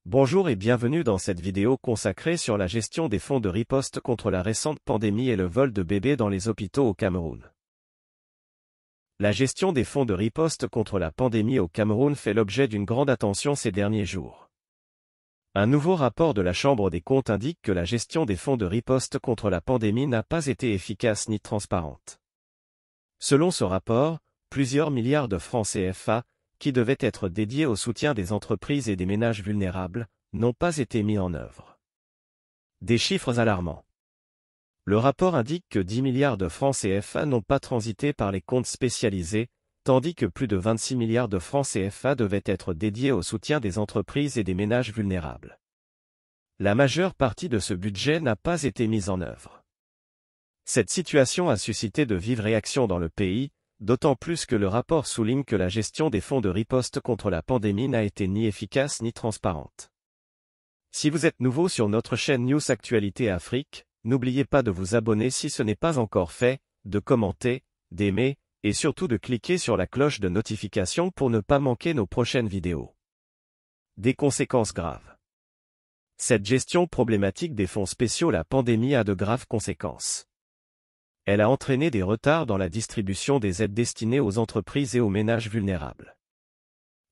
Bonjour et bienvenue dans cette vidéo consacrée sur la gestion des fonds de riposte contre la récente pandémie et le vol de bébés dans les hôpitaux au Cameroun. La gestion des fonds de riposte contre la pandémie au Cameroun fait l'objet d'une grande attention ces derniers jours. Un nouveau rapport de la Chambre des comptes indique que la gestion des fonds de riposte contre la pandémie n'a pas été efficace ni transparente. Selon ce rapport, plusieurs milliards de francs CFA, qui devaient être dédiés au soutien des entreprises et des ménages vulnérables, n'ont pas été mis en œuvre. Des chiffres alarmants. Le rapport indique que 10 milliards de francs CFA n'ont pas transité par les comptes spécialisés, tandis que plus de 26 milliards de francs CFA devaient être dédiés au soutien des entreprises et des ménages vulnérables. La majeure partie de ce budget n'a pas été mise en œuvre. Cette situation a suscité de vives réactions dans le pays, d'autant plus que le rapport souligne que la gestion des fonds de riposte contre la pandémie n'a été ni efficace ni transparente. Si vous êtes nouveau sur notre chaîne News Actualité Afrique, n'oubliez pas de vous abonner si ce n'est pas encore fait, de commenter, d'aimer, et surtout de cliquer sur la cloche de notification pour ne pas manquer nos prochaines vidéos. Des conséquences graves. Cette gestion problématique des fonds spéciaux la pandémie a de graves conséquences. Elle a entraîné des retards dans la distribution des aides destinées aux entreprises et aux ménages vulnérables.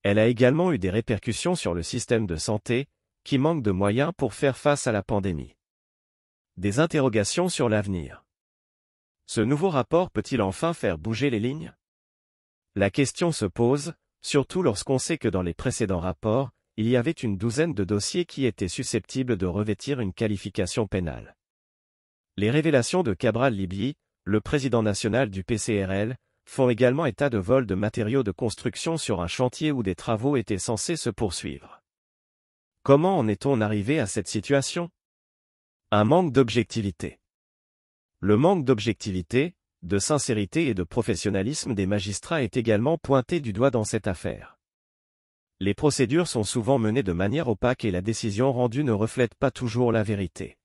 Elle a également eu des répercussions sur le système de santé, qui manque de moyens pour faire face à la pandémie. Des interrogations sur l'avenir. Ce nouveau rapport peut-il enfin faire bouger les lignes? La question se pose, surtout lorsqu'on sait que dans les précédents rapports, il y avait une douzaine de dossiers qui étaient susceptibles de revêtir une qualification pénale. Les révélations de Cabral Libye, le président national du PCRL, font également état de vols de matériaux de construction sur un chantier où des travaux étaient censés se poursuivre. Comment en est-on arrivé à cette situation? Un manque d'objectivité. Le manque d'objectivité, de sincérité et de professionnalisme des magistrats est également pointé du doigt dans cette affaire. Les procédures sont souvent menées de manière opaque et la décision rendue ne reflète pas toujours la vérité.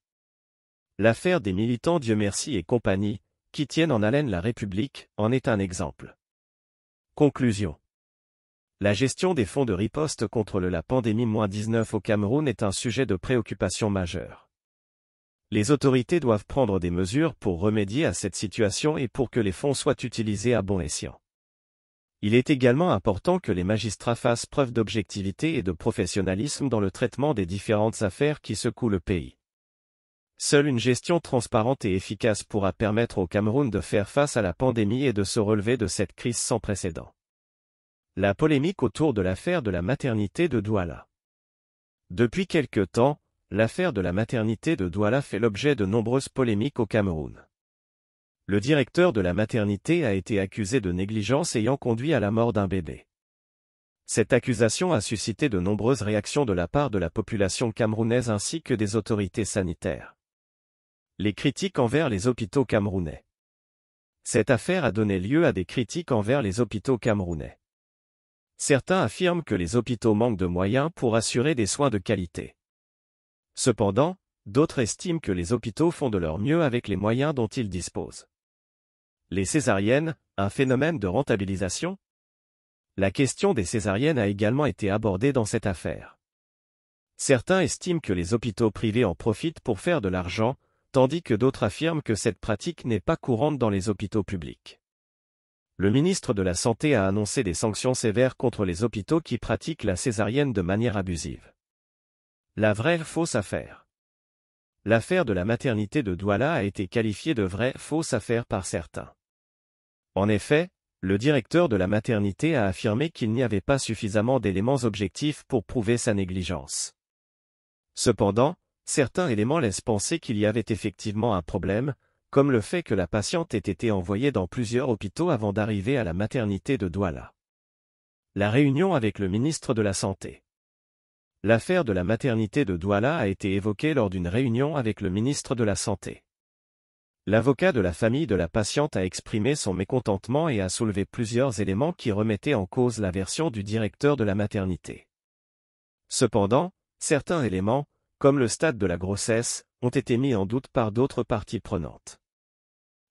L'affaire des militants Dieu merci et compagnie, qui tiennent en haleine la République, en est un exemple. Conclusion. La gestion des fonds de riposte contre la pandémie-19 au Cameroun est un sujet de préoccupation majeure. Les autorités doivent prendre des mesures pour remédier à cette situation et pour que les fonds soient utilisés à bon escient. Il est également important que les magistrats fassent preuve d'objectivité et de professionnalisme dans le traitement des différentes affaires qui secouent le pays. Seule une gestion transparente et efficace pourra permettre au Cameroun de faire face à la pandémie et de se relever de cette crise sans précédent. La polémique autour de l'affaire de la maternité de Douala. Depuis quelque temps, l'affaire de la maternité de Douala fait l'objet de nombreuses polémiques au Cameroun. Le directeur de la maternité a été accusé de négligence ayant conduit à la mort d'un bébé. Cette accusation a suscité de nombreuses réactions de la part de la population camerounaise ainsi que des autorités sanitaires. Les critiques envers les hôpitaux camerounais. Cette affaire a donné lieu à des critiques envers les hôpitaux camerounais. Certains affirment que les hôpitaux manquent de moyens pour assurer des soins de qualité. Cependant, d'autres estiment que les hôpitaux font de leur mieux avec les moyens dont ils disposent. Les césariennes, un phénomène de rentabilisation? La question des césariennes a également été abordée dans cette affaire. Certains estiment que les hôpitaux privés en profitent pour faire de l'argent, tandis que d'autres affirment que cette pratique n'est pas courante dans les hôpitaux publics. Le ministre de la Santé a annoncé des sanctions sévères contre les hôpitaux qui pratiquent la césarienne de manière abusive. La vraie fausse affaire. L'affaire de la maternité de Douala a été qualifiée de vraie fausse affaire par certains. En effet, le directeur de la maternité a affirmé qu'il n'y avait pas suffisamment d'éléments objectifs pour prouver sa négligence. Cependant, certains éléments laissent penser qu'il y avait effectivement un problème, comme le fait que la patiente ait été envoyée dans plusieurs hôpitaux avant d'arriver à la maternité de Douala. La réunion avec le ministre de la Santé. L'affaire de la maternité de Douala a été évoquée lors d'une réunion avec le ministre de la Santé. L'avocat de la famille de la patiente a exprimé son mécontentement et a soulevé plusieurs éléments qui remettaient en cause la version du directeur de la maternité. Cependant, certains éléments, comme le stade de la grossesse, ont été mis en doute par d'autres parties prenantes.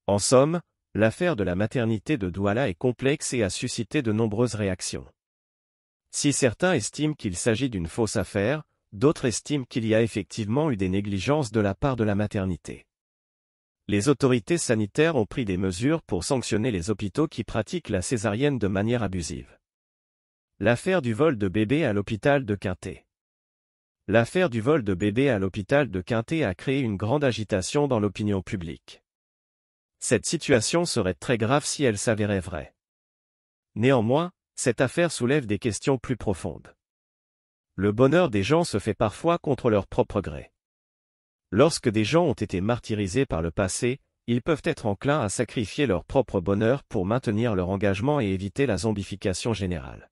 En somme, l'affaire de la maternité de Douala est complexe et a suscité de nombreuses réactions. Si certains estiment qu'il s'agit d'une fausse affaire, d'autres estiment qu'il y a effectivement eu des négligences de la part de la maternité. Les autorités sanitaires ont pris des mesures pour sanctionner les hôpitaux qui pratiquent la césarienne de manière abusive. L'affaire du vol de bébé à l'hôpital de Quintet. L'affaire du vol de bébé à l'hôpital de Quintet a créé une grande agitation dans l'opinion publique. Cette situation serait très grave si elle s'avérait vraie. Néanmoins, cette affaire soulève des questions plus profondes. Le bonheur des gens se fait parfois contre leur propre gré. Lorsque des gens ont été martyrisés par le passé, ils peuvent être enclins à sacrifier leur propre bonheur pour maintenir leur engagement et éviter la zombification générale.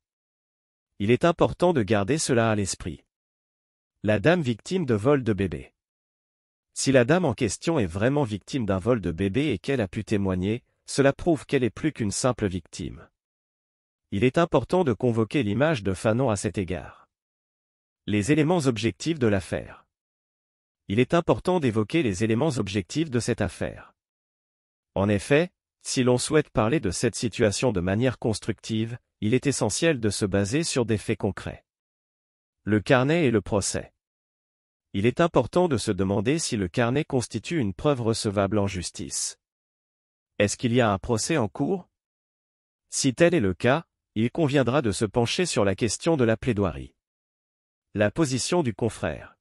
Il est important de garder cela à l'esprit. La dame victime de vol de bébé. Si la dame en question est vraiment victime d'un vol de bébé et qu'elle a pu témoigner, cela prouve qu'elle est plus qu'une simple victime. Il est important de convoquer l'image de Fanon à cet égard. Les éléments objectifs de l'affaire. Il est important d'évoquer les éléments objectifs de cette affaire. En effet, si l'on souhaite parler de cette situation de manière constructive, il est essentiel de se baser sur des faits concrets. Le carnet et le procès. Il est important de se demander si le carnet constitue une preuve recevable en justice. Est-ce qu'il y a un procès en cours? Si tel est le cas, il conviendra de se pencher sur la question de la plaidoirie. La position du confrère.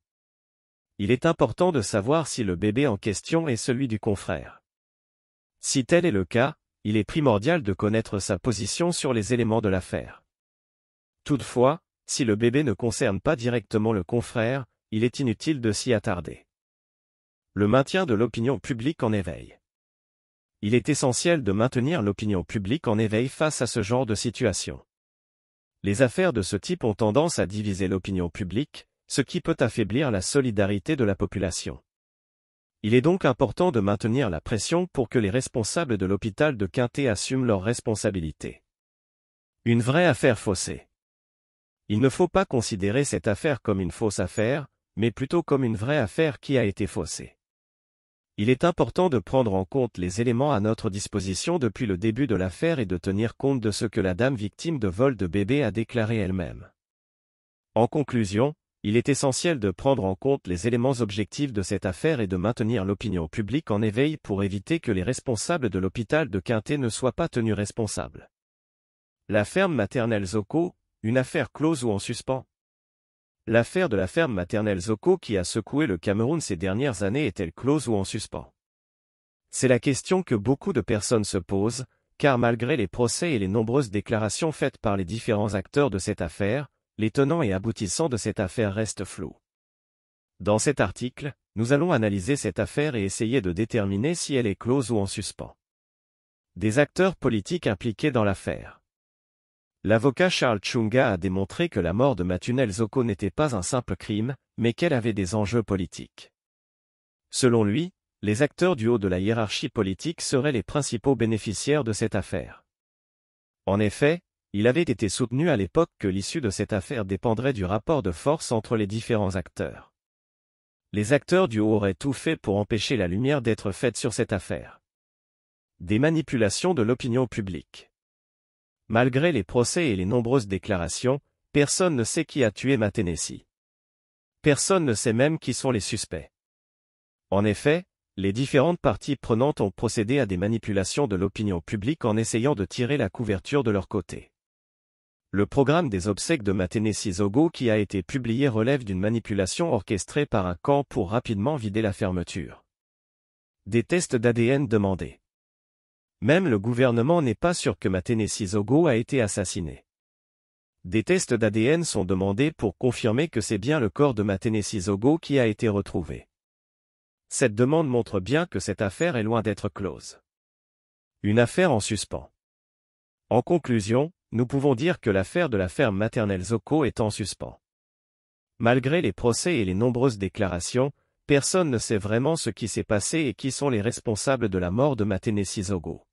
Il est important de savoir si le bébé en question est celui du confrère. Si tel est le cas, il est primordial de connaître sa position sur les éléments de l'affaire. Toutefois, si le bébé ne concerne pas directement le confrère, il est inutile de s'y attarder. Le maintien de l'opinion publique en éveil. Il est essentiel de maintenir l'opinion publique en éveil face à ce genre de situation. Les affaires de ce type ont tendance à diviser l'opinion publique, ce qui peut affaiblir la solidarité de la population. Il est donc important de maintenir la pression pour que les responsables de l'hôpital de Quintet assument leurs responsabilités. Une vraie affaire faussée. Il ne faut pas considérer cette affaire comme une fausse affaire, mais plutôt comme une vraie affaire qui a été faussée. Il est important de prendre en compte les éléments à notre disposition depuis le début de l'affaire et de tenir compte de ce que la dame victime de vol de bébé a déclaré elle-même. En conclusion, il est essentiel de prendre en compte les éléments objectifs de cette affaire et de maintenir l'opinion publique en éveil pour éviter que les responsables de l'hôpital de Quintet ne soient pas tenus responsables. La ferme maternelle Zoko, une affaire close ou en suspens? L'affaire de la ferme maternelle Zoko qui a secoué le Cameroun ces dernières années est-elle close ou en suspens? C'est la question que beaucoup de personnes se posent, car malgré les procès et les nombreuses déclarations faites par les différents acteurs de cette affaire, les tenants et aboutissants de cette affaire restent flous. Dans cet article, nous allons analyser cette affaire et essayer de déterminer si elle est close ou en suspens. Des acteurs politiques impliqués dans l'affaire. L'avocat Charles Tchunga a démontré que la mort de Matunel Zoko n'était pas un simple crime, mais qu'elle avait des enjeux politiques. Selon lui, les acteurs du haut de la hiérarchie politique seraient les principaux bénéficiaires de cette affaire. En effet, il avait été soutenu à l'époque que l'issue de cette affaire dépendrait du rapport de force entre les différents acteurs. Les acteurs du haut auraient tout fait pour empêcher la lumière d'être faite sur cette affaire. Des manipulations de l'opinion publique. Malgré les procès et les nombreuses déclarations, personne ne sait qui a tué Matenesi. Personne ne sait même qui sont les suspects. En effet, les différentes parties prenantes ont procédé à des manipulations de l'opinion publique en essayant de tirer la couverture de leur côté. Le programme des obsèques de Matenesi Zogo qui a été publié relève d'une manipulation orchestrée par un camp pour rapidement vider la fermeture. Des tests d'ADN demandés. Même le gouvernement n'est pas sûr que Matenesi Zogo a été assassiné. Des tests d'ADN sont demandés pour confirmer que c'est bien le corps de Matenesi Zogo qui a été retrouvé. Cette demande montre bien que cette affaire est loin d'être close. Une affaire en suspens. En conclusion, nous pouvons dire que l'affaire de la ferme maternelle Zoko est en suspens. Malgré les procès et les nombreuses déclarations, personne ne sait vraiment ce qui s'est passé et qui sont les responsables de la mort de Matenesi Zogo.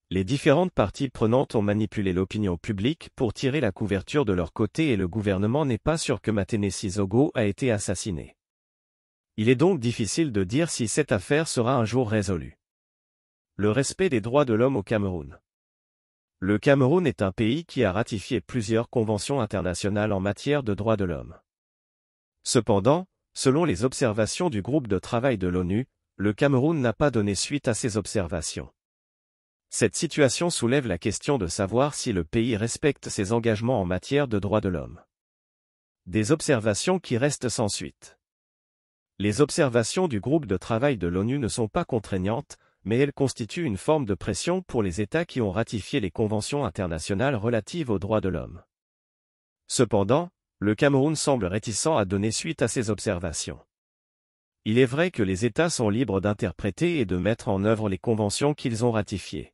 Les différentes parties prenantes ont manipulé l'opinion publique pour tirer la couverture de leur côté et le gouvernement n'est pas sûr que Matenesi Zogo a été assassiné. Il est donc difficile de dire si cette affaire sera un jour résolue. Le respect des droits de l'homme au Cameroun. Le Cameroun est un pays qui a ratifié plusieurs conventions internationales en matière de droits de l'homme. Cependant, selon les observations du groupe de travail de l'ONU, le Cameroun n'a pas donné suite à ces observations. Cette situation soulève la question de savoir si le pays respecte ses engagements en matière de droits de l'homme. Des observations qui restent sans suite. Les observations du groupe de travail de l'ONU ne sont pas contraignantes, mais elles constituent une forme de pression pour les États qui ont ratifié les conventions internationales relatives aux droits de l'homme. Cependant, le Cameroun semble réticent à donner suite à ces observations. Il est vrai que les États sont libres d'interpréter et de mettre en œuvre les conventions qu'ils ont ratifiées.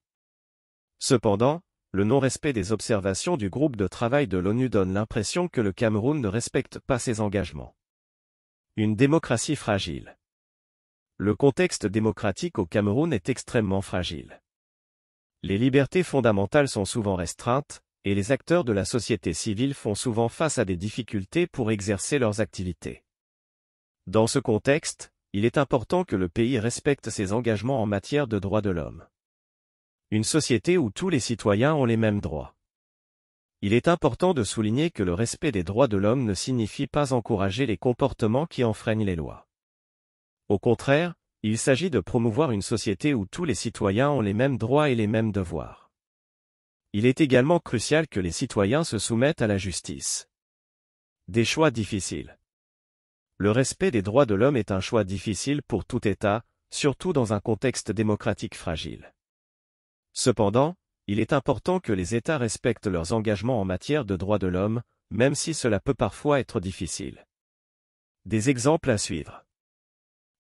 Cependant, le non-respect des observations du groupe de travail de l'ONU donne l'impression que le Cameroun ne respecte pas ses engagements. Une démocratie fragile. Le contexte démocratique au Cameroun est extrêmement fragile. Les libertés fondamentales sont souvent restreintes, et les acteurs de la société civile font souvent face à des difficultés pour exercer leurs activités. Dans ce contexte, il est important que le pays respecte ses engagements en matière de droits de l'homme. Une société où tous les citoyens ont les mêmes droits. Il est important de souligner que le respect des droits de l'homme ne signifie pas encourager les comportements qui enfreignent les lois. Au contraire, il s'agit de promouvoir une société où tous les citoyens ont les mêmes droits et les mêmes devoirs. Il est également crucial que les citoyens se soumettent à la justice. Des choix difficiles. Le respect des droits de l'homme est un choix difficile pour tout État, surtout dans un contexte démocratique fragile. Cependant, il est important que les États respectent leurs engagements en matière de droits de l'homme, même si cela peut parfois être difficile. Des exemples à suivre.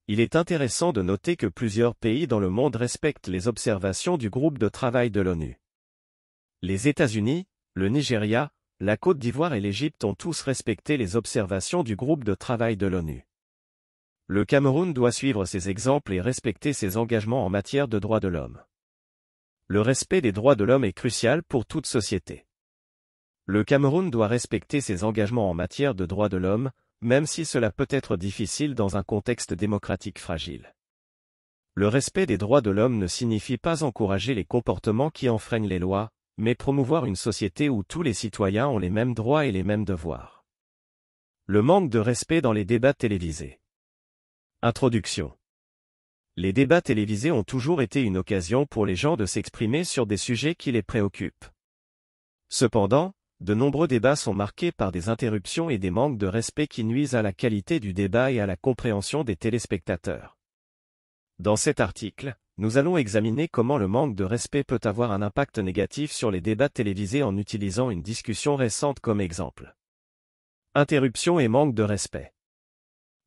Il est intéressant de noter que plusieurs pays dans le monde respectent les observations du groupe de travail de l'ONU. Les États-Unis, le Nigeria, la Côte d'Ivoire et l'Égypte ont tous respecté les observations du groupe de travail de l'ONU. Le Cameroun doit suivre ces exemples et respecter ses engagements en matière de droits de l'homme. Le respect des droits de l'homme est crucial pour toute société. Le Cameroun doit respecter ses engagements en matière de droits de l'homme, même si cela peut être difficile dans un contexte démocratique fragile. Le respect des droits de l'homme ne signifie pas encourager les comportements qui enfreignent les lois, mais promouvoir une société où tous les citoyens ont les mêmes droits et les mêmes devoirs. Le manque de respect dans les débats télévisés. Introduction. Les débats télévisés ont toujours été une occasion pour les gens de s'exprimer sur des sujets qui les préoccupent. Cependant, de nombreux débats sont marqués par des interruptions et des manques de respect qui nuisent à la qualité du débat et à la compréhension des téléspectateurs. Dans cet article, nous allons examiner comment le manque de respect peut avoir un impact négatif sur les débats télévisés en utilisant une discussion récente comme exemple. Interruption et manque de respect.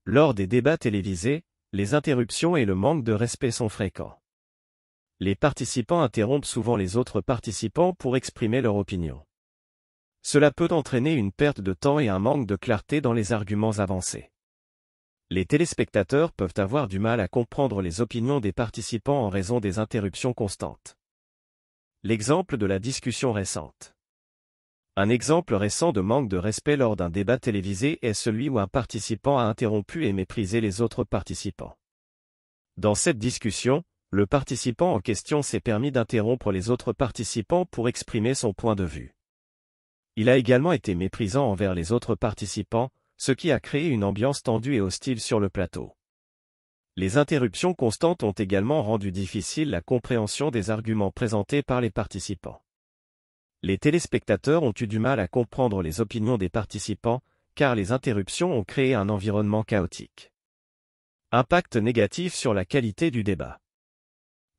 Lors des débats télévisés, les interruptions et le manque de respect sont fréquents. Les participants interrompent souvent les autres participants pour exprimer leur opinion. Cela peut entraîner une perte de temps et un manque de clarté dans les arguments avancés. Les téléspectateurs peuvent avoir du mal à comprendre les opinions des participants en raison des interruptions constantes. L'exemple de la discussion récente. Un exemple récent de manque de respect lors d'un débat télévisé est celui où un participant a interrompu et méprisé les autres participants. Dans cette discussion, le participant en question s'est permis d'interrompre les autres participants pour exprimer son point de vue. Il a également été méprisant envers les autres participants, ce qui a créé une ambiance tendue et hostile sur le plateau. Les interruptions constantes ont également rendu difficile la compréhension des arguments présentés par les participants. Les téléspectateurs ont eu du mal à comprendre les opinions des participants, car les interruptions ont créé un environnement chaotique. Impact négatif sur la qualité du débat.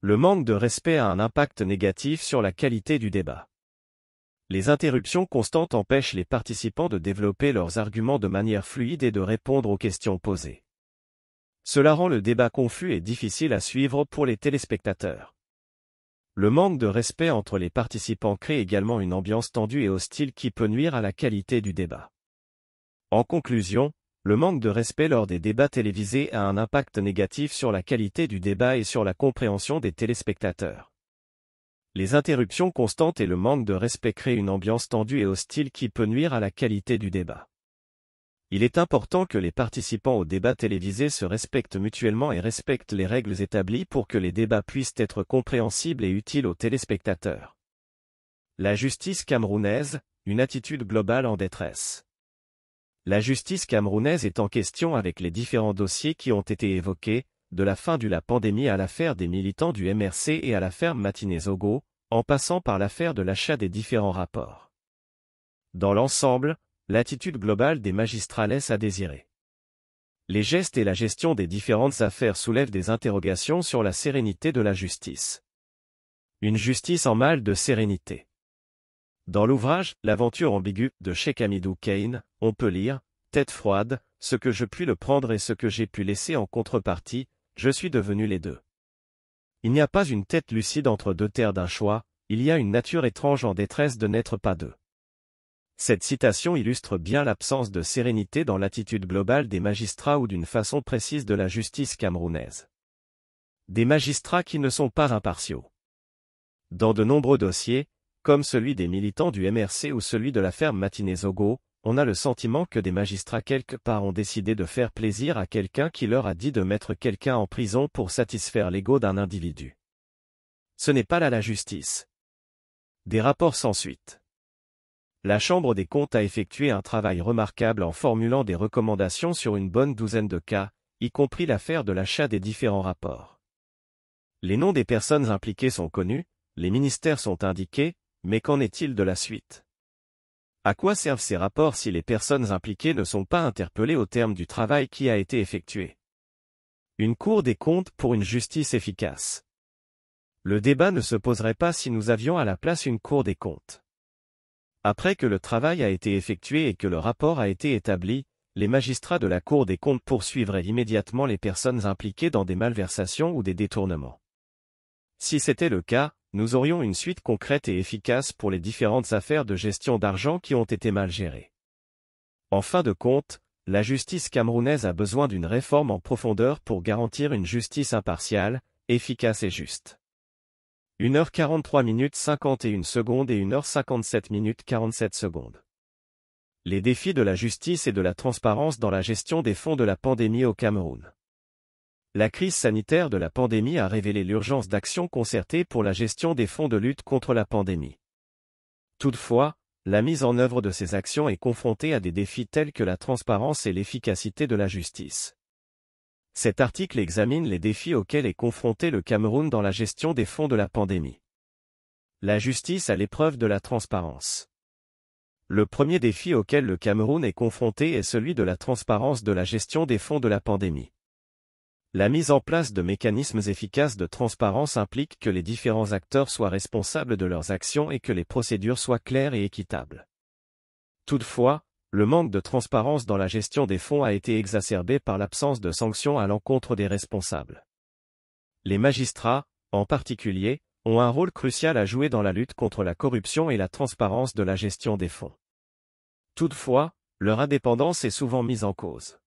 Le manque de respect a un impact négatif sur la qualité du débat. Les interruptions constantes empêchent les participants de développer leurs arguments de manière fluide et de répondre aux questions posées. Cela rend le débat confus et difficile à suivre pour les téléspectateurs. Le manque de respect entre les participants crée également une ambiance tendue et hostile qui peut nuire à la qualité du débat. En conclusion, le manque de respect lors des débats télévisés a un impact négatif sur la qualité du débat et sur la compréhension des téléspectateurs. Les interruptions constantes et le manque de respect créent une ambiance tendue et hostile qui peut nuire à la qualité du débat. Il est important que les participants aux débats télévisés se respectent mutuellement et respectent les règles établies pour que les débats puissent être compréhensibles et utiles aux téléspectateurs. La justice camerounaise, une attitude globale en détresse. La justice camerounaise est en question avec les différents dossiers qui ont été évoqués, de la fin de la pandémie à l'affaire des militants du MRC et à l'affaire Matiné-Zogo, en passant par l'affaire de l'achat des différents rapports. Dans l'ensemble, l'attitude globale des magistrats laisse à désirer. Les gestes et la gestion des différentes affaires soulèvent des interrogations sur la sérénité de la justice. Une justice en mal de sérénité. Dans l'ouvrage « L'aventure ambiguë » de Cheikh Hamidou Kane, on peut lire « Tête froide, ce que je puis le prendre et ce que j'ai pu laisser en contrepartie, je suis devenu les deux. Il n'y a pas une tête lucide entre deux terres d'un choix, il y a une nature étrange en détresse de n'être pas deux. » Cette citation illustre bien l'absence de sérénité dans l'attitude globale des magistrats ou d'une façon précise de la justice camerounaise. Des magistrats qui ne sont pas impartiaux. Dans de nombreux dossiers, comme celui des militants du MRC ou celui de l'affaire Matiné-Zogo, on a le sentiment que des magistrats quelque part ont décidé de faire plaisir à quelqu'un qui leur a dit de mettre quelqu'un en prison pour satisfaire l'ego d'un individu. Ce n'est pas là la justice. Des rapports sans suite. La Chambre des comptes a effectué un travail remarquable en formulant des recommandations sur une bonne douzaine de cas, y compris l'affaire de l'achat des différents rapports. Les noms des personnes impliquées sont connus, les ministères sont indiqués, mais qu'en est-il de la suite? À quoi servent ces rapports si les personnes impliquées ne sont pas interpellées au terme du travail qui a été effectué? Une Cour des comptes pour une justice efficace. Le débat ne se poserait pas si nous avions à la place une Cour des comptes. Après que le travail a été effectué et que le rapport a été établi, les magistrats de la Cour des comptes poursuivraient immédiatement les personnes impliquées dans des malversations ou des détournements. Si c'était le cas, nous aurions une suite concrète et efficace pour les différentes affaires de gestion d'argent qui ont été mal gérées. En fin de compte, la justice camerounaise a besoin d'une réforme en profondeur pour garantir une justice impartiale, efficace et juste. 1h43 51 secondes et 1h57 47 secondes. Les défis de la justice et de la transparence dans la gestion des fonds de la pandémie au Cameroun. La crise sanitaire de la pandémie a révélé l'urgence d'actions concertées pour la gestion des fonds de lutte contre la pandémie. Toutefois, la mise en œuvre de ces actions est confrontée à des défis tels que la transparence et l'efficacité de la justice. Cet article examine les défis auxquels est confronté le Cameroun dans la gestion des fonds de la pandémie. La justice à l'épreuve de la transparence. Le premier défi auquel le Cameroun est confronté est celui de la transparence de la gestion des fonds de la pandémie. La mise en place de mécanismes efficaces de transparence implique que les différents acteurs soient responsables de leurs actions et que les procédures soient claires et équitables. Toutefois, le manque de transparence dans la gestion des fonds a été exacerbé par l'absence de sanctions à l'encontre des responsables. Les magistrats, en particulier, ont un rôle crucial à jouer dans la lutte contre la corruption et la transparence de la gestion des fonds. Toutefois, leur indépendance est souvent mise en cause.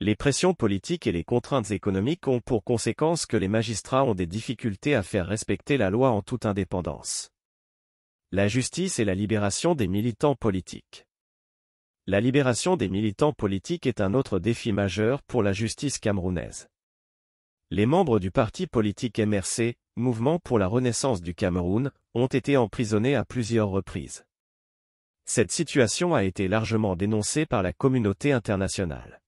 Les pressions politiques et les contraintes économiques ont pour conséquence que les magistrats ont des difficultés à faire respecter la loi en toute indépendance. La justice et la libération des militants politiques. La libération des militants politiques est un autre défi majeur pour la justice camerounaise. Les membres du parti politique MRC, Mouvement pour la Renaissance du Cameroun, ont été emprisonnés à plusieurs reprises. Cette situation a été largement dénoncée par la communauté internationale.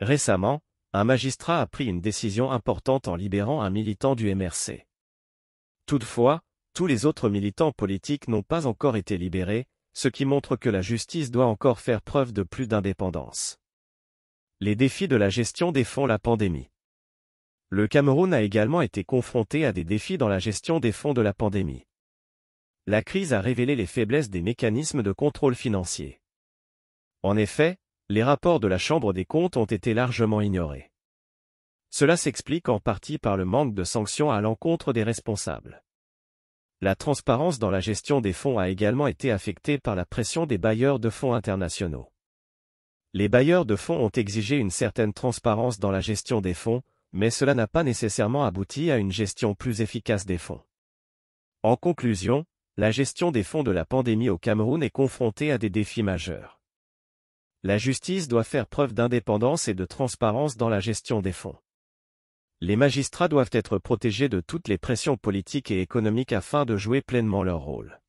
Récemment, un magistrat a pris une décision importante en libérant un militant du MRC. Toutefois, tous les autres militants politiques n'ont pas encore été libérés, ce qui montre que la justice doit encore faire preuve de plus d'indépendance. Les défis de la gestion des fonds la pandémie. Le Cameroun a également été confronté à des défis dans la gestion des fonds de la pandémie. La crise a révélé les faiblesses des mécanismes de contrôle financier. En effet, les rapports de la Chambre des comptes ont été largement ignorés. Cela s'explique en partie par le manque de sanctions à l'encontre des responsables. La transparence dans la gestion des fonds a également été affectée par la pression des bailleurs de fonds internationaux. Les bailleurs de fonds ont exigé une certaine transparence dans la gestion des fonds, mais cela n'a pas nécessairement abouti à une gestion plus efficace des fonds. En conclusion, la gestion des fonds de la pandémie au Cameroun est confrontée à des défis majeurs. La justice doit faire preuve d'indépendance et de transparence dans la gestion des fonds. Les magistrats doivent être protégés de toutes les pressions politiques et économiques afin de jouer pleinement leur rôle.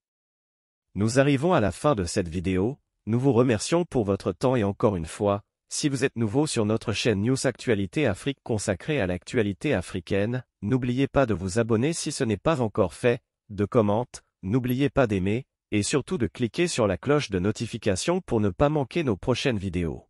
Nous arrivons à la fin de cette vidéo. Nous vous remercions pour votre temps et encore une fois, si vous êtes nouveau sur notre chaîne News Actualité Afrique consacrée à l'actualité africaine, n'oubliez pas de vous abonner si ce n'est pas encore fait, de commenter, n'oubliez pas d'aimer, et surtout de cliquer sur la cloche de notification pour ne pas manquer nos prochaines vidéos.